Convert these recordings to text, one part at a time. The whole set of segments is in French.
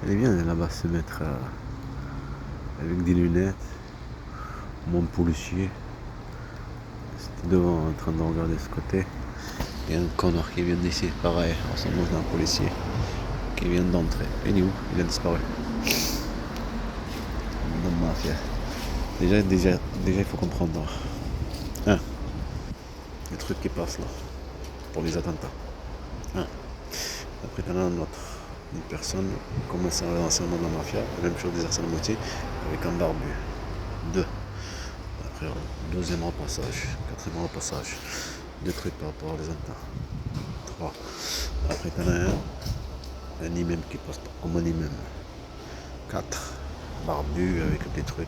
Elle est bien là-bas se mettre avec des lunettes, monde policier. C'était devant en train de regarder ce côté. Il y a un connard qui vient d'ici, pareil, ressemble à un policier qui vient d'entrer. Il est où? Il a disparu. Dans mafia. Déjà, il faut comprendre. Un, le truc qui passe là, pour les attentats. Un. Après, t'en as un autre. Une personne commence à avancer dans la mafia, la même chose des Arsène Moutier, avec un barbu. Deux. Après, deuxième repassage, quatrième repassage. Deux trucs par rapport aux attentats. Trois. Après, t'en as un imam qui passe comme un imam. Quatre. Barbu avec des trucs.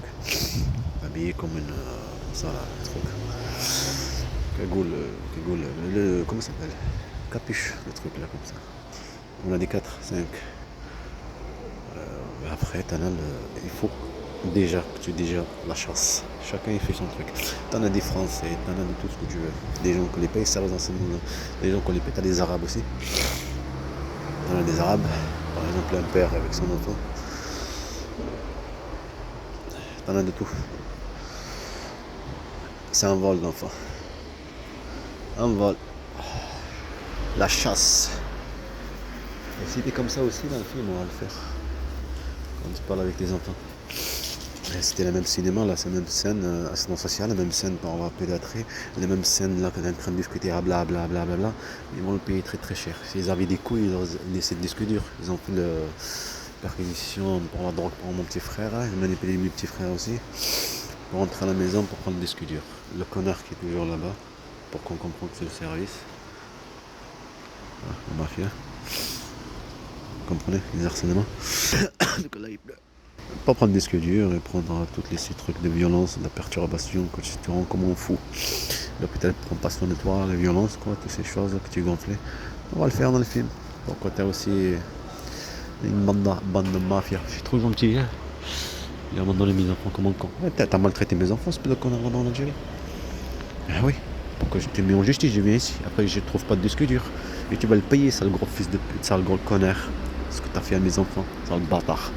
Habillé comme une. Ça là, le truc. Cagoule, comment ça s'appelle? Capuche, le truc là, comme ça. On a des 4, 5. Après, il faut déjà que tu déjà la chasse. Chacun il fait son truc. T'en as des Français, t'en as de tout ce que tu veux. Des gens qu'on les paye, ça dans ce monde. Des gens qu'on les paye, t'as des Arabes aussi. T'en as des Arabes, par exemple un père avec son enfant. T'en as de tout. C'est un vol d'enfant. Un vol. La chasse. Et si t'es comme ça aussi dans le film, on va le faire. Quand tu parles avec tes enfants. C'était la même cinéma, là, c'est la même scène, assistance sociale, la même scène par rapport à pédiatrie, la même scène là, quand on est en train de discuter, blablabla, ils vont le payer très très cher. S'ils avaient des couilles, ils essaient de discuter dur. Ils ont fait la perquisition pour la drogue pour mon petit frère, hein. Ils ont manipulé mes petits frères aussi, pour rentrer à la maison pour prendre le disque dur. Le connard qui est toujours là-bas, pour qu'on comprenne que c'est le service. Ah, la mafia. Vous comprenez, les harcèlements. Donc là, il pleut. Pas prendre des disques durs et prendre tous ces trucs de violence, de la perturbation, que tu te rends comme un fou. L'hôpital prend pas soin de toi, la violence, quoi, toutes ces choses que tu gonflais. On va le faire dans le film. Pourquoi t'as aussi une bande de mafia. Je suis trop gentil, hein. Il a abandonné mes enfants comme un con. Ouais, t'as maltraité mes enfants, c'est de connard en Algérie. Ah oui. Pourquoi je t'ai mis en justice, je viens ici. Après, je trouve pas de disque dur. Et tu vas le payer, sale gros fils de pute, sale gros connard. Ce que t'as fait à mes enfants, sale bâtard.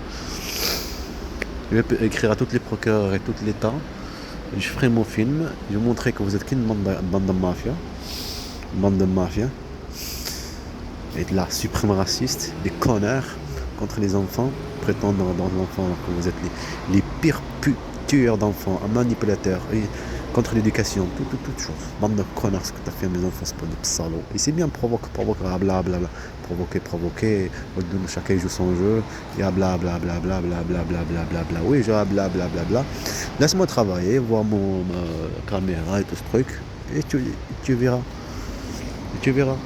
Je vais écrire à tous les procureurs et tout l'État. Je ferai mon film. Je vais montrer que vous êtes qu'une bande de mafia. Bande de mafia. Et de la suprême raciste, des connards contre les enfants, prétendant dans l'enfant que vous êtes les pires tueurs d'enfants, manipulateurs, et contre l'éducation, toute chose. Bande de connards, ce que tu as fait à mes enfants, c'est pas de salauds. Et c'est bien blablabla. Provoquer, chacun joue son jeu, et blablabla. Oui, je blablabla. Laisse-moi travailler, voir mon caméra et tout ce truc, et tu verras. Et tu verras.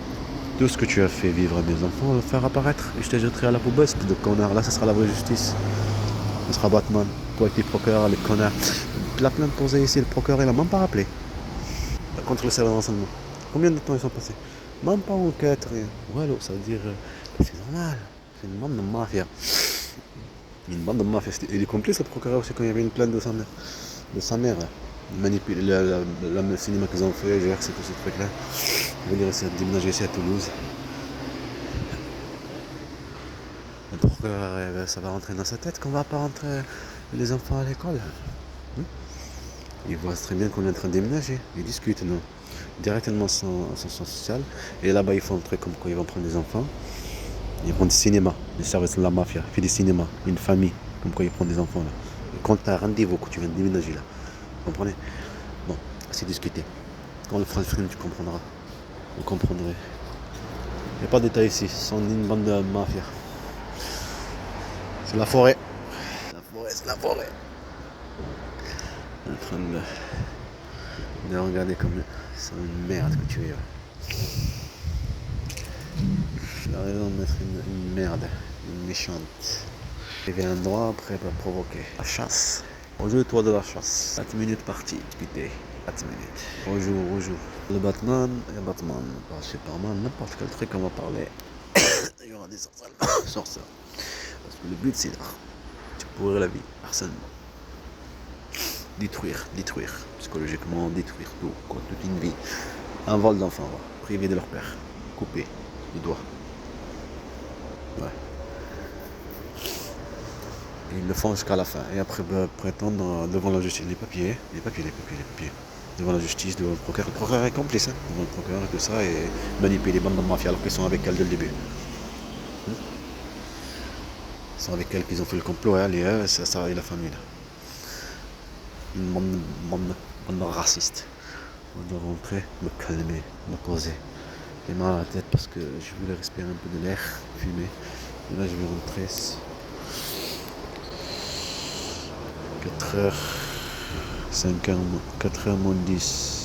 Tout ce que tu as fait vivre à mes enfants, on va le faire apparaître. Et je te jetterai à la poubelle, espèce de connard. Là, ce sera la vraie justice. Ce sera Batman. Toi avec tes procureurs, les connards. La plainte posée ici, le procureur, il a même pas rappelé. Contre le service de renseignement. Combien de temps ils sont passés? Même pas enquête, rien. Voilà, ça veut dire. C'est normal. C'est une bande de mafia. Une bande de mafia. Il est complice, le procureur aussi, quand il y avait une plainte de sa mère. De sa mère, là. Manipuler le cinéma qu'ils ont fait, GRC, tout ce truc-là. Venir essayer de déménager ici à Toulouse. Pourquoi ça va rentrer dans sa tête qu'on va pas rentrer les enfants à l'école? Ils voient très bien qu'on est en train de déménager. Ils discutent, non? Directement sans social. Et là-bas, ils font un truc comme quoi ils vont prendre des enfants. Ils prennent des cinémas, les services de la mafia. Ils font des cinémas, une famille. Comme quoi ils prennent des enfants là. Et quand tu as un rendez-vous, que tu viens de déménager là. Vous comprenez? Bon, c'est discuter. Quand on le fera le film, tu comprendras. Vous comprendrez. Il n'y a pas de détails ici. C'est une bande de mafia. C'est la forêt. C'est la forêt. En train de regarder comme c'est une merde que tu es. Tu as raison de mettre une merde, une méchante. Il vient un endroit après va provoquer. La chasse. Rejoue-toi de la chasse. 4 minutes partie, putain. 4 minutes. Rejoue. Le Batman, pas Superman, n'importe quel truc qu'on va parler. Il y aura des sorcières. Parce que le but c'est là. Tu pourrais la vie, harcèlement. Détruire, psychologiquement, détruire tout, quoi, toute une vie. Un vol d'enfants, privé de leur père, coupé, les doigts. Ouais. Ils le font jusqu'à la fin. Et après prétendre devant la justice les papiers. Devant la justice, devant le procureur. Le procureur est complice, hein, devant le procureur et tout ça, et manipuler les bandes de mafia alors qu'ils sont avec elle dès le début. Ils sont avec elle qu'ils ont fait le complot, elle et elle, ça et la famille. Là. Une bande de racistes. On doit rentrer, me calmer, me poser. J'ai mal à la tête parce que je voulais respirer un peu de l'air, fumer. Et là je vais rentrer. 4h, 4h moins 10.